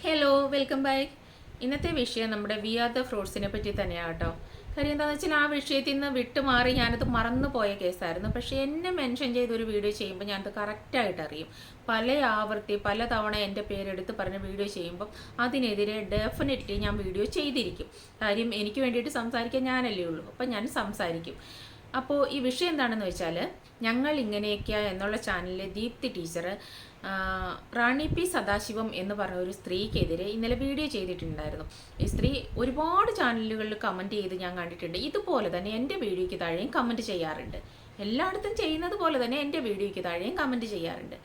Hello welcome back. ഇന്നത്തെ വിഷയം നമ്മുടെ വി ആർ ദ ഫ്രൂട്ട്സിനെ പറ്റി തന്നെയാണ് കേട്ടോ. കാര്യം എന്താണെന്ന് വെച്ചാൽ ആ വിഷയത്തിൽ നിന്ന് വിട്ടുമാറി ഞാനത് മറന്നു പോയ കേസായിരുന്നു. പക്ഷേ എന്നെ മെൻഷൻ ചെയ്തൊരു വീഡിയോ ചെയ്യുമ്പോൾ ഞാനത് കറക്റ്റായിട്ട് അറിയും. പല ആവർത്തി പല തവണ എൻ്റെ പേരെടുത്ത് പറഞ്ഞ് വീഡിയോ ചെയ്യുമ്പം അതിനെതിരെ ഡെഫിനറ്റ്ലി ഞാൻ വീഡിയോ ചെയ്തിരിക്കും. കാര്യം എനിക്ക് വേണ്ടിയിട്ട് സംസാരിക്കാൻ ഞാനല്ലേ ഉള്ളൂ, അപ്പം ഞാൻ സംസാരിക്കും. അപ്പോൾ ഈ വിഷയം എന്താണെന്ന് വെച്ചാൽ, ഞങ്ങൾ ഇങ്ങനെയൊക്കെയാ എന്നുള്ള ചാനലിലെ ദീപ്തി ടീച്ചർ റാണി പി സദാശിവം എന്ന് പറഞ്ഞ ഒരു സ്ത്രീക്കെതിരെ ഇന്നലെ വീഡിയോ ചെയ്തിട്ടുണ്ടായിരുന്നു. ഈ സ്ത്രീ ഒരുപാട് ചാനലുകളിൽ കമൻറ്റ് ചെയ്ത് ഞാൻ കണ്ടിട്ടുണ്ട്. ഇതുപോലെ തന്നെ എൻ്റെ വീഡിയോയ്ക്ക് താഴെയും കമൻറ്റ് ചെയ്യാറുണ്ട്. എല്ലായിടത്തും ചെയ്യുന്നത് പോലെ തന്നെ എൻ്റെ വീഡിയോയ്ക്ക് താഴെയും കമൻറ്റ് ചെയ്യാറുണ്ട്.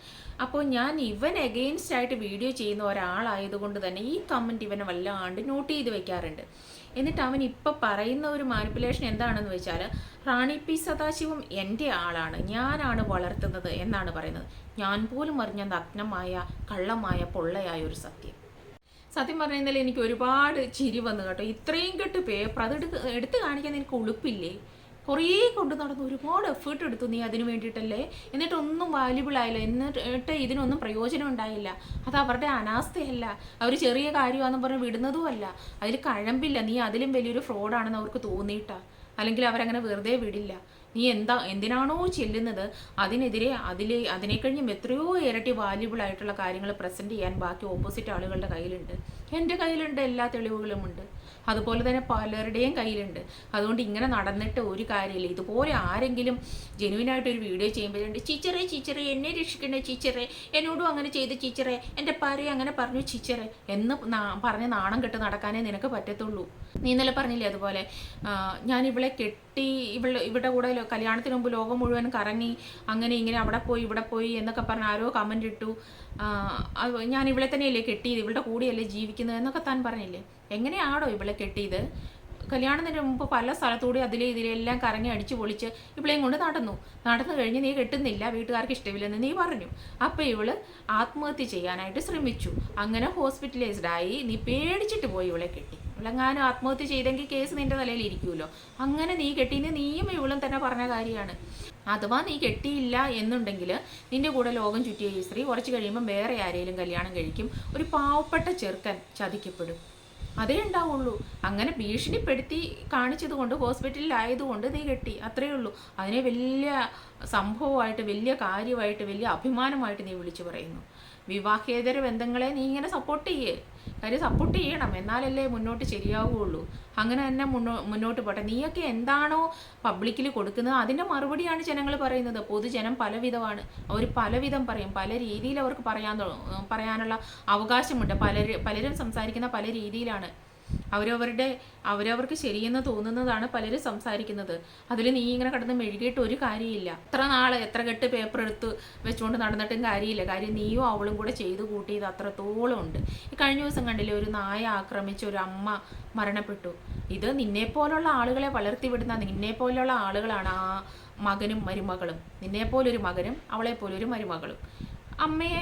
അപ്പോൾ ഞാൻ ഇവൻ എഗെയിൻസ്റ്റ് ആയിട്ട് വീഡിയോ ചെയ്യുന്ന ഒരാളായതുകൊണ്ട് തന്നെ ഈ കമൻറ്റ് ഇവനെ വല്ലാണ്ട് നോട്ട് ചെയ്ത് വെക്കാറുണ്ട്. എന്നിട്ട് അവൻ ഇപ്പം പറയുന്ന ഒരു മാനിപ്പുലേഷൻ എന്താണെന്ന് വെച്ചാൽ, റാണി പി സദാശിവം എൻ്റെ ആളാണ്, ഞാനാണ് വളർത്തുന്നത് എന്നാണ് പറയുന്നത്. ഞാൻ പോലും അറിഞ്ഞ നഗ്നമായ കള്ളമായ പൊള്ളയായ ഒരു സത്യം. സത്യം പറഞ്ഞാൽ എനിക്ക് ഒരുപാട് ചിരി വന്നു കേട്ടോ. ഇത്രയും കെട്ട് പേപ്പർ അത് എടുത്ത് കാണിക്കാൻ എനിക്ക് ഉളുപ്പില്ലേ? കുറേ കൊണ്ട് നടന്ന് ഒരുപാട് എഫേർട്ട് എടുത്തു നീ അതിന് വേണ്ടിയിട്ടല്ലേ. എന്നിട്ടൊന്നും വാല്യുബിൾ ആയില്ല, എന്നിട്ട് ഇതിനൊന്നും പ്രയോജനം ഉണ്ടായില്ല. അത് അവരുടെ അനാസ്ഥയല്ല, അവർ ചെറിയ കാര്യമാണെന്ന് പറഞ്ഞ് വിടുന്നതുമല്ല. അതിൽ കഴമ്പില്ല. നീ അതിലും വലിയൊരു ഫ്രോഡാണെന്ന് അവർക്ക് തോന്നിയിട്ടാ, അല്ലെങ്കിൽ അവരങ്ങനെ വെറുതെ വിടില്ല. നീ എന്തിനാണോ ചെല്ലുന്നത് അതിനെതിരെ അതിനെക്കഴിഞ്ഞും എത്രയോ ഇരട്ടി വാല്യുബിൾ ആയിട്ടുള്ള കാര്യങ്ങൾ പ്രസൻറ്റ് ചെയ്യാൻ ബാക്കി ഓപ്പോസിറ്റ് ആളുകളുടെ കയ്യിലുണ്ട്. എൻ്റെ കയ്യിലുണ്ട്, എല്ലാ തെളിവുകളുമുണ്ട്. അതുപോലെ തന്നെ പലരുടെയും കയ്യിലുണ്ട്. അതുകൊണ്ട് ഇങ്ങനെ നടന്നിട്ട് ഒരു കാര്യമില്ല. ഇതുപോലെ ആരെങ്കിലും ജെനുവിനായിട്ട് ഒരു വീഡിയോ ചെയ്യുമ്പോഴുണ്ട് ടീച്ചറെ ടീച്ചറെ എന്നെ രക്ഷിക്കണേ ടീച്ചറെ, എന്നോടും അങ്ങനെ ചെയ്ത് ടീച്ചറെ, എൻ്റെ പാരയെ അങ്ങനെ പറഞ്ഞു ടീച്ചറെ എന്ന് പറഞ്ഞ് നാണം കെട്ട് നടക്കാനേ നിനക്ക് പറ്റത്തുള്ളൂ. നീ ഇന്നലെ പറഞ്ഞില്ലേ അതുപോലെ ഞാൻ ഇവളെ കെട്ടി ഇവളുടെ കൂടെ കല്യാണത്തിന് മുമ്പ് ലോകം മുഴുവൻ കറങ്ങി, അങ്ങനെ ഇങ്ങനെ അവിടെ പോയി ഇവിടെ പോയി എന്നൊക്കെ പറഞ്ഞ് ആരോ കമൻ്റ് ഇട്ടു. ഞാൻ ഇവളെ തന്നെയല്ലേ കെട്ടിയത്, ഇവളുടെ കൂടെയല്ലേ ജീവിക്കുന്നത് എന്നൊക്കെ താൻ പറഞ്ഞില്ലേ. എങ്ങനെയാണോ ഇവളെ കെട്ടിയത്? കല്യാണത്തിന് മുമ്പ് പല സ്ഥലത്തൂടെ ഇതിലെല്ലാം കറങ്ങി അടിച്ചു പൊളിച്ച് ഇവളെയും കൊണ്ട് നടന്നു കഴിഞ്ഞ് നീ കെട്ടുന്നില്ല, വീട്ടുകാർക്ക് ഇഷ്ടമില്ലെന്ന് നീ പറഞ്ഞു. അപ്പോൾ ഇവള് ആത്മഹത്യ ചെയ്യാനായിട്ട് ശ്രമിച്ചു. അങ്ങനെ ഹോസ്പിറ്റലൈസ്ഡ് ആയി. നീ പേടിച്ചിട്ട് പോയി ഇവളെ കെട്ടി. ഇവളെങ്ങാനും ആത്മഹത്യ ചെയ്തെങ്കിൽ കേസ് നിന്റെ തലയിൽ ഇരിക്കുമല്ലോ. അങ്ങനെ നീ കെട്ടിന് നീയും ഇവളും തന്നെ പറഞ്ഞ കാര്യമാണ്. അഥവാ നീ കെട്ടിയില്ല എന്നുണ്ടെങ്കിൽ നിന്റെ കൂടെ ലോകം ചുറ്റിയ ഈ സ്ത്രീ കുറച്ച് കഴിയുമ്പം വേറെ ആരെങ്കിലും കല്യാണം കഴിക്കും. ഒരു പാവപ്പെട്ട ചെറുക്കൻ ചതിക്കപ്പെടും. അതേ ഉണ്ടാവുള്ളൂ. അങ്ങനെ ഭീഷണിപ്പെടുത്തി കാണിച്ചതുകൊണ്ട് ഹോസ്പിറ്റലിലായതുകൊണ്ട് നീ കെട്ടി, അത്രയേ ഉള്ളൂ. അതിനെ വലിയ സംഭവമായിട്ട്, വലിയ കാര്യമായിട്ട്, വലിയ അഭിമാനമായിട്ട് നീ വിളിച്ചു പറയുന്നു. വിവാഹേതര ബന്ധങ്ങളെ നീ ഇങ്ങനെ സപ്പോർട്ട് ചെയ്യേ. കാര്യം സപ്പോർട്ട് ചെയ്യണം, എന്നാലല്ലേ മുന്നോട്ട് ശരിയാവുകയുള്ളൂ. അങ്ങനെ തന്നെ മുന്നോട്ട് പോട്ടെ. നീയൊക്കെ എന്താണോ പബ്ലിക്കിൽ കൊടുക്കുന്നത് അതിൻ്റെ മറുപടിയാണ് ജനങ്ങൾ പറയുന്നത്. പൊതുജനം പലവിധമാണ്, അവർ പലവിധം പറയും, പല രീതിയിൽ അവർക്ക് പറയാനുള്ള അവകാശമുണ്ട്. പലരും സംസാരിക്കുന്ന പല രീതിയിലാണ്. അവരവർക്ക് ശരിയെന്ന് തോന്നുന്നതാണ് പലരും സംസാരിക്കുന്നത്. അതിൽ നീ ഇങ്ങനെ കിടന്ന് മെഴുകിയിട്ട് ഒരു കാര്യമില്ല. എത്ര കെട്ട് പേപ്പർ എടുത്ത് വെച്ചുകൊണ്ട് നടന്നിട്ടും കാര്യമില്ല. കാര്യം നീയും അവളും കൂടെ ചെയ്തു കൂട്ടിയത് അത്രത്തോളം ഉണ്ട്. ഈ കഴിഞ്ഞ ദിവസം കണ്ടില്ലേ, ഒരു നായ ആക്രമിച്ച ഒരു അമ്മ മരണപ്പെട്ടു. ഇത് നിന്നെപ്പോലുള്ള ആളുകളെ വളർത്തിവിടുന്ന നിന്നെപ്പോലുള്ള ആളുകളാണ് ആ മകനും മരുമകളും. നിന്നെപ്പോലൊരു മകനും അവളെപ്പോലൊരു മരുമകളും. അമ്മയെ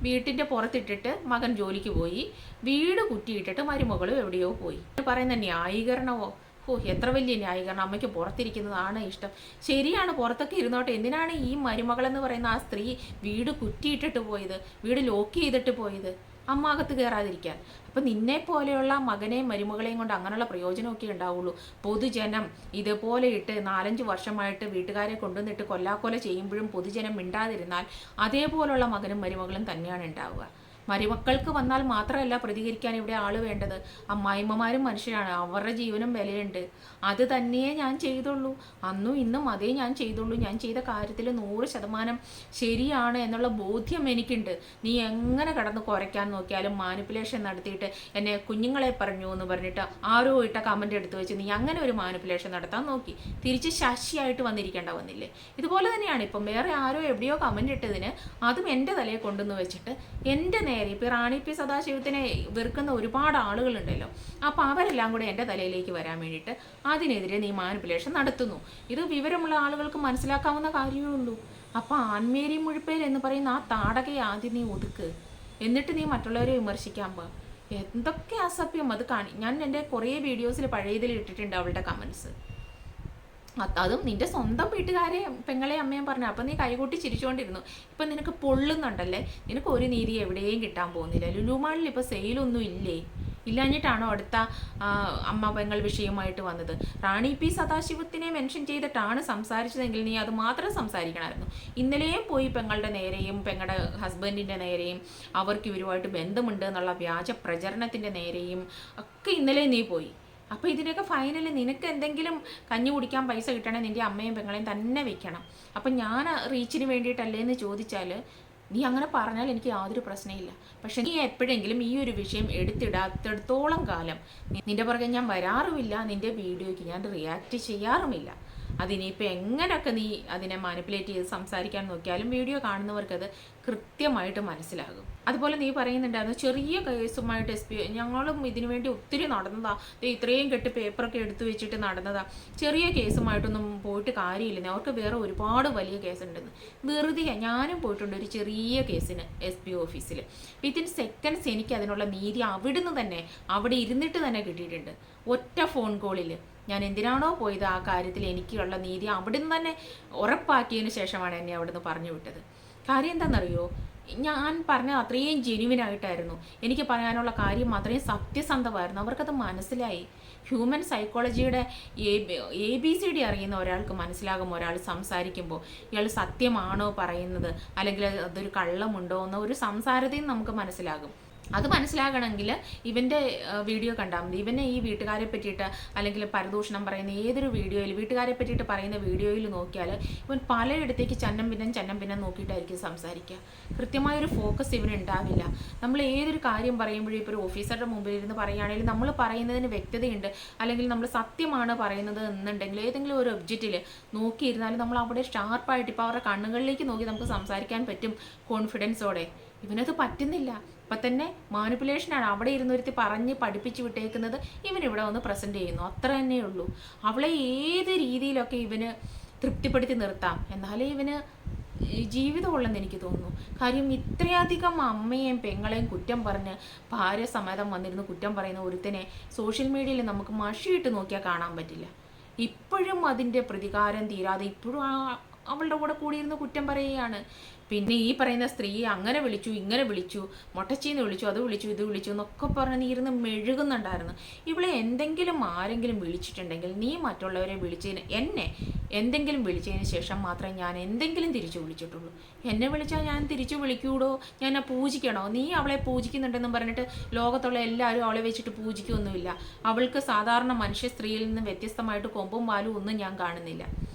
വീട്ടിൻ്റെ പുറത്തിട്ടിട്ട് മകൻ ജോലിക്ക് പോയി, വീട് കുറ്റിയിട്ടിട്ട് മരുമകളും എവിടെയോ പോയി. പറയുന്ന ന്യായീകരണമോ? എത്ര വലിയ ന്യായീകരണം. അമ്മയ്ക്ക് പുറത്തിരിക്കുന്നതാണ് ഇഷ്ടം. ശരിയാണ്, പുറത്തൊക്കെ ഇരുന്നോട്ടെ. എന്തിനാണ് ഈ മരുമകളെന്ന് പറയുന്ന ആ സ്ത്രീ വീട് കുറ്റിയിട്ടിട്ട് പോയത്, വീട് ലോക്ക് ചെയ്തിട്ട് പോയത്? അമ്മ അകത്ത് കയറാതിരിക്കാൻ. അപ്പം നിന്നെ പോലെയുള്ള മകനെയും മരുമകളെയും കൊണ്ട് അങ്ങനെയുള്ള പ്രയോജനമൊക്കെ ഉണ്ടാവുള്ളൂ. പൊതുജനം ഇതുപോലെ ഇട്ട് 4-5 വർഷമായിട്ട് വീട്ടുകാരെ കൊണ്ടുവന്നിട്ട് കൊല്ലാക്കൊല ചെയ്യുമ്പോഴും പൊതുജനം മിണ്ടാതിരുന്നാൽ അതേപോലുള്ള മകനും മരുമകളും തന്നെയാണ് ഉണ്ടാവുക. മരുമക്കൾക്ക് വന്നാൽ മാത്രമല്ല പ്രതികരിക്കാൻ ഇവിടെ ആള് വേണ്ടത്. അമ്മായിമ്മമാരും മനുഷ്യരാണ്, അവരുടെ ജീവനും വിലയുണ്ട്. അത് തന്നെയേ ഞാൻ ചെയ്തുള്ളൂ, അന്നും ഇന്നും അതേ ഞാൻ ചെയ്തുള്ളൂ. ഞാൻ ചെയ്ത കാര്യത്തിൽ 100% ശരിയാണ് എന്നുള്ള ബോധ്യം എനിക്കുണ്ട്. നീ എങ്ങനെ കടന്ന് കുറയ്ക്കാൻ നോക്കിയാലും മാനിപ്പുലേഷൻ നടത്തിയിട്ട് എന്നെ കുഞ്ഞുങ്ങളെ പറഞ്ഞു എന്ന് പറഞ്ഞിട്ട് ആരോ ഇട്ട കമൻ്റ് എടുത്ത് വെച്ച് നീ അങ്ങനെ ഒരു മാനിപ്പുലേഷൻ നടത്താൻ നോക്കി. തിരിച്ച് ശശിയായിട്ട് വന്നിരിക്കേണ്ട വന്നില്ലേ? ഇതുപോലെ തന്നെയാണ് ഇപ്പം വേറെ ആരോ എവിടെയോ കമൻ്റ് ഇട്ടതിന് അതും എൻ്റെ തലയെ കൊണ്ടുവന്ന് വെച്ചിട്ട് എൻ്റെ നേരെ ഇപ്പം റാണി പി സദാശിവത്തിനെ വെറുക്കുന്ന ഒരുപാട് ആളുകളുണ്ടല്ലോ. അപ്പോൾ അവരെല്ലാം കൂടെ എൻ്റെ തലയിലേക്ക് വരാൻ വേണ്ടിയിട്ട് അതിനെതിരെ നീ മാനിപ്പുലേഷൻ നടത്തുന്നു. ഇത് വിവരമുള്ള ആളുകൾക്ക് മനസ്സിലാക്കാവുന്ന കാര്യമേ ഉള്ളൂ. അപ്പോൾ ആൺമേരി മുഴുപ്പേൽ എന്ന് പറയുന്ന ആ താടകയെ ആദ്യം നീ ഒതുക്ക്, എന്നിട്ട് നീ മറ്റുള്ളവരെ വിമർശിക്കാൻ പോ. എന്തൊക്കെ അസഭ്യം അത് ഞാൻ എൻ്റെ കുറേ വീഡിയോസിൽ പഴയതിൽ ഇട്ടിട്ടുണ്ട് അവളുടെ കമൻസ്. അതും നിന്റെ സ്വന്തം വീട്ടുകാരെ പെങ്ങളെ അമ്മയും പറഞ്ഞു. അപ്പം നീ കൈകൊട്ടി ചിരിച്ചുകൊണ്ടിരുന്നു. ഇപ്പം നിനക്ക് പൊള്ളുന്നുണ്ടല്ലേ? നിനക്ക് ഒരു നീതി എവിടെയും കിട്ടാൻ പോകുന്നില്ല. ലുലുമാളിൽ ഇപ്പോൾ സെയിലൊന്നും ഇല്ലേ? ഇല്ലാഞ്ഞിട്ടാണോ അടുത്ത അമ്മ പെങ്ങൾ വിഷയമായിട്ട് വന്നത്? റാണി പി സദാശിവത്തിനെ മെൻഷൻ ചെയ്തിട്ടാണ് സംസാരിച്ചതെങ്കിൽ നീ അത് മാത്രം സംസാരിക്കണമായിരുന്നു. ഇന്നലെയും പോയി പെങ്ങളുടെ നേരെയും പെങ്ങളുടെ ഹസ്ബൻഡിൻ്റെ നേരെയും അവർക്ക് ഇവരുമായിട്ട് ബന്ധമുണ്ട് എന്നുള്ള വ്യാജ പ്രചരണത്തിൻ്റെ നേരെയും ഒക്കെ ഇന്നലെ നീ പോയി. അപ്പോൾ ഇതിനൊക്കെ ഫൈനലി നിനക്ക് എന്തെങ്കിലും കഞ്ഞി കുടിക്കാൻ പൈസ കിട്ടണേ നിൻ്റെ അമ്മയും പെങ്ങളെയും തന്നെ വെക്കണം. അപ്പം ഞാൻ റീച്ചിന് വേണ്ടിയിട്ടല്ലേ എന്ന് ചോദിച്ചാൽ നീ അങ്ങനെ പറഞ്ഞാൽ എനിക്ക് യാതൊരു പ്രശ്നമില്ല. പക്ഷെ നീ എപ്പോഴെങ്കിലും ഈ ഒരു വിഷയം എടുത്തിടാത്തിടത്തോളം കാലം നിൻ്റെ പുറകെ ഞാൻ വരാറുമില്ല, നിൻ്റെ വീഡിയോയ്ക്ക് ഞാൻ റിയാക്ട് ചെയ്യാറുമില്ല. അതിനിപ്പോൾ എങ്ങനെയൊക്കെ നീ അതിനെ മാനിപ്പുലേറ്റ് ചെയ്ത് സംസാരിക്കാൻ നോക്കിയാലും വീഡിയോ കാണുന്നവർക്കത് കൃത്യമായിട്ട് മനസ്സിലാകും. അതുപോലെ നീ പറയുന്നുണ്ടായിരുന്നു ചെറിയ കേസുമായിട്ട് ഞങ്ങളും ഇതിനു വേണ്ടി ഒത്തിരി നടന്നതാ, ഇത്രയും കെട്ട് പേപ്പറൊക്കെ എടുത്തു വെച്ചിട്ട് നടന്നതാ, ചെറിയ കേസുമായിട്ടൊന്നും പോയിട്ട് കാര്യമില്ലെന്ന്, അവർക്ക് വേറെ ഒരുപാട് വലിയ കേസുണ്ടെന്ന്. വെറുതെ ഞാനും പോയിട്ടുണ്ട് ഒരു ചെറിയ കേസിന് SP ഓഫീസിൽ. വിത്തിൻ സെക്കൻഡ്സ് എനിക്ക് അതിനുള്ള നീതി അവിടുന്ന് തന്നെ അവിടെ ഇരുന്നിട്ട് തന്നെ കിട്ടിയിട്ടുണ്ട്. ഒറ്റ ഫോൺ കോളിൽ ഞാൻ എന്തിനാണോ പോയത് ആ കാര്യത്തിൽ എനിക്കുള്ള നീതി അവിടുന്ന് തന്നെ ഉറപ്പാക്കിയതിന് ശേഷമാണ് എന്നെ അവിടുന്ന് പറഞ്ഞു വിട്ടത്. കാര്യം എന്താണെന്നറിയോ? ഞാൻ പറഞ്ഞത് അത്രയും ജെന്യുവിനായിട്ടായിരുന്നു. എനിക്ക് പറയാനുള്ള കാര്യം അത്രയും സത്യസന്ധമായിരുന്നു. അവർക്കത് മനസ്സിലായി. ഹ്യൂമൻ സൈക്കോളജിയുടെ ABCD അറിയുന്ന ഒരാൾക്ക് മനസ്സിലാകും ഒരാൾ സംസാരിക്കുമ്പോൾ ഇയാൾ സത്യമാണോ പറയുന്നത് അല്ലെങ്കിൽ അതൊരു കള്ളമുണ്ടോ എന്ന ഒരു സംസാരത്തിൽ നമുക്ക് മനസ്സിലാകും. അത് മനസ്സിലാകണമെങ്കിൽ ഇവൻ്റെ വീഡിയോ കണ്ടാൽ മതി. ഇവനെ ഈ വീട്ടുകാരെ പറ്റിയിട്ട് അല്ലെങ്കിൽ പരദൂഷണം പറയുന്ന ഏതൊരു വീഡിയോയിൽ വീട്ടുകാരെ പറ്റിയിട്ട് പറയുന്ന വീഡിയോയിൽ നോക്കിയാൽ ഇവൻ പലയിടത്തേക്ക് ചന്നം പിന്നെ നോക്കിയിട്ടായിരിക്കും സംസാരിക്കുക. കൃത്യമായൊരു ഫോക്കസ് ഇവനുണ്ടാവില്ല. നമ്മൾ ഏതൊരു കാര്യം പറയുമ്പോഴും ഇപ്പോൾ ഒരു ഓഫീസറുടെ മുമ്പിൽ ഇരുന്ന് പറയുകയാണെങ്കിൽ നമ്മൾ പറയുന്നതിന് വ്യക്തതയുണ്ട്, അല്ലെങ്കിൽ നമ്മൾ സത്യമാണ് പറയുന്നത് എന്നുണ്ടെങ്കിൽ ഏതെങ്കിലും ഒരു ഒബ്ജക്റ്റിൽ നോക്കിയിരുന്നാലും നമ്മൾ അവിടെ ഷാർപ്പായിട്ട് ഇപ്പോൾ അവരുടെ കണ്ണുകളിലേക്ക് നോക്കി നമുക്ക് സംസാരിക്കാൻ പറ്റും കോൺഫിഡൻസോടെ. ഇവനത് പറ്റുന്നില്ല. അപ്പം തന്നെ മാനിപ്പുലേഷനാണ്. അവിടെ ഇരുന്നൊരുത്തി പറഞ്ഞ് പഠിപ്പിച്ച് വിട്ടേക്കുന്നത് ഇവനിവിടെ വന്ന് പ്രസൻറ്റ് ചെയ്യുന്നു, അത്ര തന്നെയുള്ളൂ. അവളെ ഏത് രീതിയിലൊക്കെ ഇവന് തൃപ്തിപ്പെടുത്തി നിർത്താം, എന്നാലേ ഇവന് ജീവിതമുള്ളെന്ന് എനിക്ക് തോന്നുന്നു. കാര്യം ഇത്രയധികം അമ്മയെയും പെങ്ങളെയും കുറ്റം പറഞ്ഞ് ഭാര്യ സമേതം വന്നിരുന്ന് കുറ്റം പറയുന്ന ഒരുത്തനെ സോഷ്യൽ മീഡിയയിൽ നമുക്ക് മഷിയിട്ട് നോക്കിയാൽ കാണാൻ പറ്റില്ല. ഇപ്പോഴും അതിൻ്റെ പ്രതികാരം തീരാതെ ഇപ്പോഴും അവളുടെ കൂടെ കൂടിയിരുന്ന് കുറ്റം പറയുകയാണ്. പിന്നെ ഈ പറയുന്ന സ്ത്രീയെ അങ്ങനെ വിളിച്ചു ഇങ്ങനെ വിളിച്ചു, മൊട്ടച്ചീന്ന് വിളിച്ചു, അത് വിളിച്ചു ഇത് വിളിച്ചു എന്നൊക്കെ പറഞ്ഞ് നീ ഇരുന്ന് മെഴുകുന്നുണ്ടായിരുന്നു. ഇവളെ എന്തെങ്കിലും ആരെങ്കിലും വിളിച്ചിട്ടുണ്ടെങ്കിൽ നീ മറ്റുള്ളവരെ വിളിച്ചതിന് എന്നെ എന്തെങ്കിലും വിളിച്ചതിന് ശേഷം മാത്രമേ ഞാൻ എന്തെങ്കിലും തിരിച്ചു വിളിച്ചിട്ടുള്ളൂ. എന്നെ വിളിച്ചാൽ ഞാൻ തിരിച്ചു വിളിക്കൂടോ? ഞാൻ പൂജിക്കണോ? നീ അവളെ പൂജിക്കുന്നുണ്ടെന്നും പറഞ്ഞിട്ട് ലോകത്തുള്ള എല്ലാവരും അവളെ വെച്ചിട്ട് പൂജിക്കൊന്നുമില്ല. അവൾക്ക് സാധാരണ മനുഷ്യ സ്ത്രീയിൽ നിന്ന് വ്യത്യസ്തമായിട്ട് കൊമ്പും വാലും ഒന്നും ഞാൻ കാണുന്നില്ല.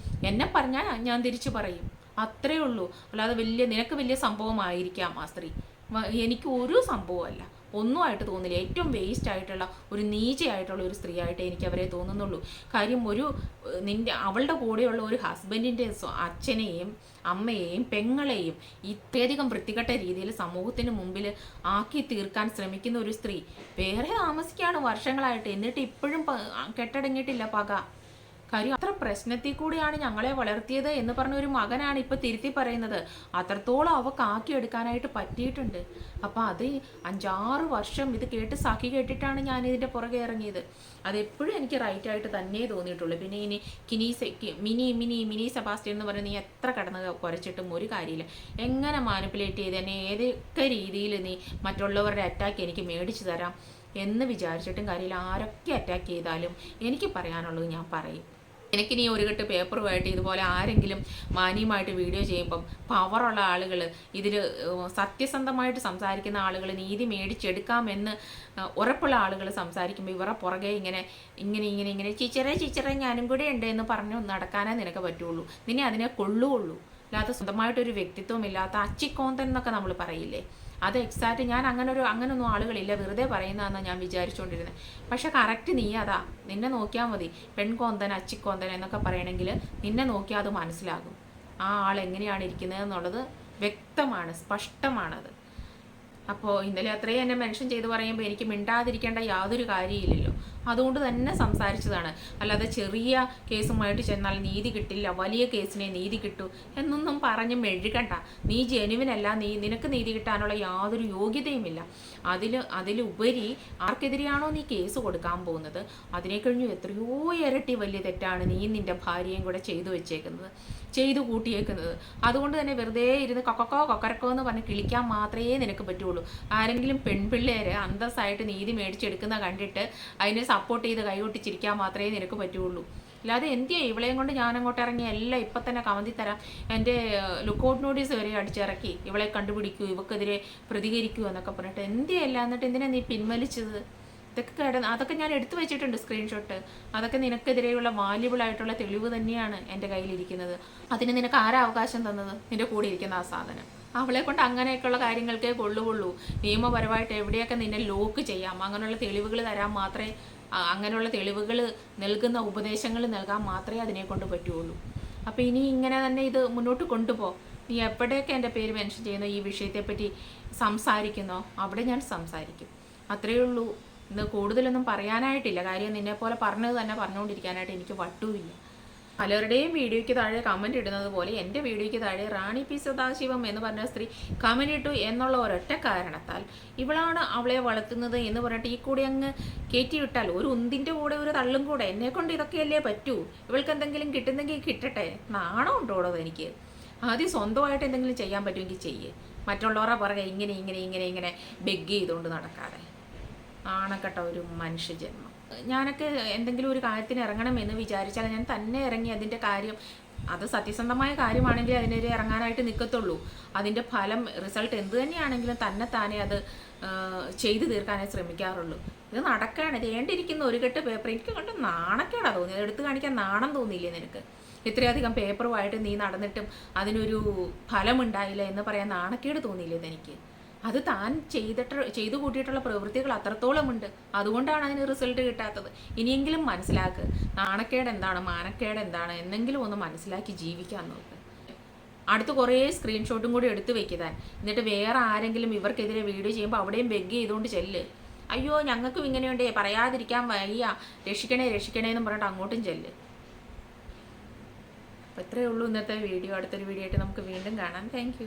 എന്നെ പറഞ്ഞാൽ ഞാൻ തിരിച്ചു പറയും, അത്രയേ ഉള്ളൂ. അല്ലാതെ നിനക്ക് വലിയ സംഭവമായിരിക്കാം ആ സ്ത്രീ, എനിക്ക് ഒരു സംഭവമല്ല, ഒന്നുമായിട്ട് തോന്നില്ല. ഏറ്റവും വേസ്റ്റ് ആയിട്ടുള്ള ഒരു നീചയായിട്ടുള്ള ഒരു സ്ത്രീ ആയിട്ട് എനിക്ക് അവരെ തോന്നുന്നുള്ളൂ. കാര്യം അവളുടെ കൂടെയുള്ള ഒരു ഹസ്ബൻഡിൻ്റെ അച്ഛനെയും അമ്മയെയും പെങ്ങളെയും ഇത്രയധികം വൃത്തികെട്ട രീതിയിൽ സമൂഹത്തിന് മുമ്പിൽ ആക്കി തീർക്കാൻ ശ്രമിക്കുന്ന ഒരു സ്ത്രീ വേറെ താമസിക്കുകയാണ് വർഷങ്ങളായിട്ട്, എന്നിട്ട് ഇപ്പോഴും കെട്ടടങ്ങിയിട്ടില്ല പക. കാര്യം അത്ര പ്രശ്നത്തിൽ കൂടിയാണ് ഞങ്ങളെ വളർത്തിയത് എന്ന് പറഞ്ഞ ഒരു മകനാണ് ഇപ്പം തിരുത്തി പറയുന്നത്. അത്രത്തോളം അവൾക്ക് ആക്കിയെടുക്കാനായിട്ട് പറ്റിയിട്ടുണ്ട്. അപ്പം അത് 5-6 വർഷം ഇത് കേട്ട് സഖി കേട്ടിട്ടാണ് ഞാൻ ഇതിൻ്റെ പുറകെ ഇറങ്ങിയത്. അതെപ്പോഴും എനിക്ക് റൈറ്റായിട്ട് തന്നെ തോന്നിയിട്ടുള്ളൂ. പിന്നെ ഇനി മിനി സെബാസ്റ്റ്യൻ എന്ന് പറയുന്നത് നീ എത്ര കടന്ന് കുരച്ചിട്ടും ഒരു കാര്യമില്ല. എങ്ങനെ മാനിപ്പുലേറ്റ് ചെയ്ത് തന്നെ ഏതൊക്കെ രീതിയിൽ നീ മറ്റുള്ളവരുടെ അറ്റാക്ക് എനിക്ക് മേടിച്ചു തരാം എന്ന് വിചാരിച്ചിട്ടും കാര്യമില്ല. ആരൊക്കെ അറ്റാക്ക് ചെയ്താലും എനിക്ക് പറയാനുള്ളത് ഞാൻ പറയും. എനിക്ക് നീ ഒരു കെട്ട് പേപ്പറുമായിട്ട് ഇതുപോലെ ആരെങ്കിലും മാന്യമായിട്ട് വീഡിയോ ചെയ്യുമ്പം പവറുള്ള ആളുകൾ, ഇതിൽ സത്യസന്ധമായിട്ട് സംസാരിക്കുന്ന ആളുകൾ, നീതി മേടിച്ചെടുക്കാമെന്ന് ഉറപ്പുള്ള ആളുകൾ സംസാരിക്കുമ്പോൾ ഇവരെ പുറകെ ഇങ്ങനെ ചിച്ചറ ഞാനും കൂടെ ഉണ്ട് എന്ന് പറഞ്ഞു നടക്കാനേ നിനക്ക് പറ്റുള്ളൂ. നിന്നെ അതിനെ കൊള്ളുകയുള്ളൂ. അല്ലാതെ സ്വന്തമായിട്ടൊരു വ്യക്തിത്വം ഇല്ലാത്ത അച്ചിക്കോന്തൻ എന്നൊക്കെ നമ്മൾ പറയില്ലേ, അത് എക്സാക്റ്റ് ഞാൻ അങ്ങനൊന്നും ആളുകളില്ല, വെറുതെ പറയുന്നതെന്നാണ് ഞാൻ വിചാരിച്ചുകൊണ്ടിരുന്നത്. പക്ഷെ കറക്റ്റ് നീ അതാ. നിന്നെ നോക്കിയാൽ മതി. പെൺകോന്തൻ അച്ചിക്കോന്തൻ എന്നൊക്കെ പറയണമെങ്കിൽ നിന്നെ നോക്കിയാൽ അത് മനസ്സിലാകും. ആ ആൾ എങ്ങനെയാണ് ഇരിക്കുന്നത് എന്നുള്ളത് വ്യക്തമാണ്, സ്പഷ്ടമാണത്. അപ്പോൾ ഇന്നലെ അത്രയും എന്നെ മെൻഷൻ ചെയ്ത് പറയുമ്പോൾ എനിക്ക് മിണ്ടാതിരിക്കേണ്ട യാതൊരു കാര്യമില്ലല്ലോ. അതുകൊണ്ട് തന്നെ സംസാരിച്ചതാണ്. അല്ലാതെ ചെറിയ കേസുമായിട്ട് ചെന്നാൽ നീതി കിട്ടില്ല, വലിയ കേസിനെ നീതി കിട്ടൂ എന്നൊന്നും പറഞ്ഞ് മെഴുകണ്ട. നീ ജെനുവിനല്ല, നിനക്ക് നീതി കിട്ടാനുള്ള യാതൊരു യോഗ്യതയുമില്ല. അതിലുപരി ആർക്കെതിരെയാണോ നീ കേസ് കൊടുക്കാൻ പോകുന്നത് അതിനെ കഴിഞ്ഞു എത്രയോ ഇരട്ടി വലിയ തെറ്റാണ് നീ നിൻ്റെ ഭാര്യയും കൂടെ ചെയ്തു കൂട്ടിയേക്കുന്നത്. അതുകൊണ്ട് തന്നെ വെറുതെ ഇരുന്ന് കൊക്കരക്കോ എന്ന് പറഞ്ഞ് കിളിക്കാൻ മാത്രമേ നിനക്ക് പറ്റുള്ളൂ. ആരെങ്കിലും പെൺപിള്ളേർ അന്തസ്സായിട്ട് നീതി മേടിച്ചെടുക്കുന്ന കണ്ടിട്ട് അതിനെ സപ്പോർട്ട് ചെയ്ത് കൈകൊട്ടിച്ചിരിക്കാൻ മാത്രമേ നിനക്ക് പറ്റുള്ളൂ. അല്ലാതെ എന്തിയാ ഇവളെയും കൊണ്ട് ഞാൻ അങ്ങോട്ട് ഇറങ്ങി എല്ലാം ഇപ്പം തന്നെ കമന്തി തരാം, എൻ്റെ ലുക്കൗട്ട് നോട്ടീസ് വരെ അടിച്ചിറക്കി ഇവളെ കണ്ടുപിടിക്കൂ, ഇവക്കെതിരെ പ്രതികരിക്കൂ എന്നൊക്കെ പറഞ്ഞിട്ട് എന്തിയല്ല. എന്നിട്ട് എന്തിനാ നീ പിൻവലിച്ചത്? അതൊക്കെ ഞാൻ എടുത്തു വെച്ചിട്ടുണ്ട് സ്ക്രീൻഷോട്ട്. അതൊക്കെ നിനക്കെതിരെയുള്ള വാല്യുബിൾ ആയിട്ടുള്ള തെളിവ് തന്നെയാണ് എൻ്റെ കയ്യിലിരിക്കുന്നത്. അതിന് നിനക്ക് ആരാ അവകാശം തന്നത്? നിൻ്റെ കൂടെ ഇരിക്കുന്ന ആ സാധനം. അവളെ കൊണ്ട് അങ്ങനെയൊക്കെയുള്ള കാര്യങ്ങൾക്കേ കൊള്ളുകയുള്ളൂ. നിയമപരമായിട്ട് എവിടെയൊക്കെ നിന്നെ ലോക്ക് ചെയ്യാം അങ്ങനെയുള്ള തെളിവുകൾ തരാൻ മാത്രമേ, അങ്ങനെയുള്ള തെളിവുകൾ നൽകുന്ന ഉപദേശങ്ങൾ നൽകാൻ മാത്രമേ അതിനെ കൊണ്ട് പറ്റുള്ളൂ. അപ്പോൾ ഇനി ഇങ്ങനെ തന്നെ ഇത് മുന്നോട്ട് കൊണ്ടുപോ. നീ എവിടെയൊക്കെ എൻ്റെ പേര് മെൻഷൻ ചെയ്യുന്നോ, ഈ വിഷയത്തെപ്പറ്റി സംസാരിക്കുന്നോ, അവിടെ ഞാൻ സംസാരിക്കും. അത്രയേ ഉള്ളൂ. ഇന്ന് കൂടുതലൊന്നും പറയാനായിട്ടില്ല. കാര്യം നിന്നെപ്പോലെ പറഞ്ഞത് തന്നെ പറഞ്ഞുകൊണ്ടിരിക്കാനായിട്ട് എനിക്ക് വട്ടുമില്ല. പലരുടെയും വീഡിയോയ്ക്ക് താഴെ കമൻറ്റ് ഇടുന്നത് പോലെ എൻ്റെ വീഡിയോയ്ക്ക് താഴെ റാണി പി സദാശിവം എന്ന് പറഞ്ഞ സ്ത്രീ കമൻറ്റ് ഇട്ടു എന്നുള്ള ഒരൊറ്റ കാരണത്താൽ ഇവളാണ് അവളെ വളർത്തുന്നത് എന്ന് പറഞ്ഞിട്ട് ഈ കൂടെ അങ്ങ് കയറ്റി വിട്ടാൽ, ഒരു ഉന്തിൻ്റെ കൂടെ ഒരു തള്ളും കൂടെ എന്നെക്കൊണ്ട് ഇതൊക്കെയല്ലേ പറ്റൂ. ഇവൾക്ക് എന്തെങ്കിലും കിട്ടുന്നെങ്കിൽ കിട്ടട്ടെ. നാണം ഉണ്ടോടോ എനിക്ക്? ആദ്യം സ്വന്തമായിട്ട് എന്തെങ്കിലും ചെയ്യാൻ പറ്റുമെങ്കിൽ ചെയ്യേ. മറ്റുള്ളവരെ പറയുക ഇങ്ങനെ ബെഗ് ചെയ്തുകൊണ്ട് നടക്കാതെ. ആണക്കട്ട ഒരു മനുഷ്യജന്മം. ഞാനൊക്കെ എന്തെങ്കിലും ഒരു കാര്യത്തിന് ഇറങ്ങണമെന്ന് വിചാരിച്ചാൽ ഞാൻ തന്നെ ഇറങ്ങി അതിൻ്റെ കാര്യം, അത് സത്യസന്ധമായ കാര്യമാണെങ്കിൽ അതിനെതിരെ ഇറങ്ങാനായിട്ട് നിൽക്കത്തുള്ളൂ. അതിൻ്റെ ഫലം റിസൾട്ട് എന്ത് തന്നെയാണെങ്കിലും താനെ അത് ചെയ്തു തീർക്കാനേ ശ്രമിക്കാറുള്ളൂ. ഇത് നടക്കുകയാണ് ചെയ്യേണ്ടിയിരിക്കുന്ന ഒരു കെട്ട് പേപ്പർ. എനിക്ക് കണ്ട് നാണക്കേടാ തോന്നി. അത് എടുത്തു കാണിക്കാൻ നാണം തോന്നിയില്ലേ നിനക്ക്? ഇത്രയധികം പേപ്പറുമായിട്ട് നീ നടന്നിട്ടും അതിനൊരു ഫലമുണ്ടായില്ല എന്ന് പറയാൻ നാണക്കേട് തോന്നിയില്ലേ എനിക്ക്? അത് താൻ ചെയ്തു കൂട്ടിയിട്ടുള്ള പ്രവൃത്തികൾ അത്രത്തോളമുണ്ട്. അതുകൊണ്ടാണ് അതിന് റിസൾട്ട് കിട്ടാത്തത്. ഇനിയെങ്കിലും മനസ്സിലാക്ക്. നാണക്കേട് എന്താണ്, മാനക്കേട് എന്താണ് എന്നെങ്കിലും ഒന്ന് മനസ്സിലാക്കി ജീവിക്കാൻ നോക്ക്. അടുത്ത് കുറേ സ്ക്രീൻഷോട്ടും കൂടി എടുത്തു വെക്കാൻ. എന്നിട്ട് വേറെ ആരെങ്കിലും ഇവർക്കെതിരെ വീഡിയോ ചെയ്യുമ്പോൾ അവിടെയും ബെഗ് ചെയ്തുകൊണ്ട് ചെല്ല്. അയ്യോ ഞങ്ങൾക്കും ഇങ്ങനെയുണ്ടേ, പറയാതിരിക്കാൻ വയ്യ, രക്ഷിക്കണേ എന്നും പറഞ്ഞിട്ട് അങ്ങോട്ടും ചെല്ല്. അപ്പോൾ ഇത്രയേ ഉള്ളൂ ഇന്നത്തെ വീഡിയോ. അടുത്തൊരു വീഡിയോ ആയിട്ട് നമുക്ക് വീണ്ടും കാണാം. താങ്ക്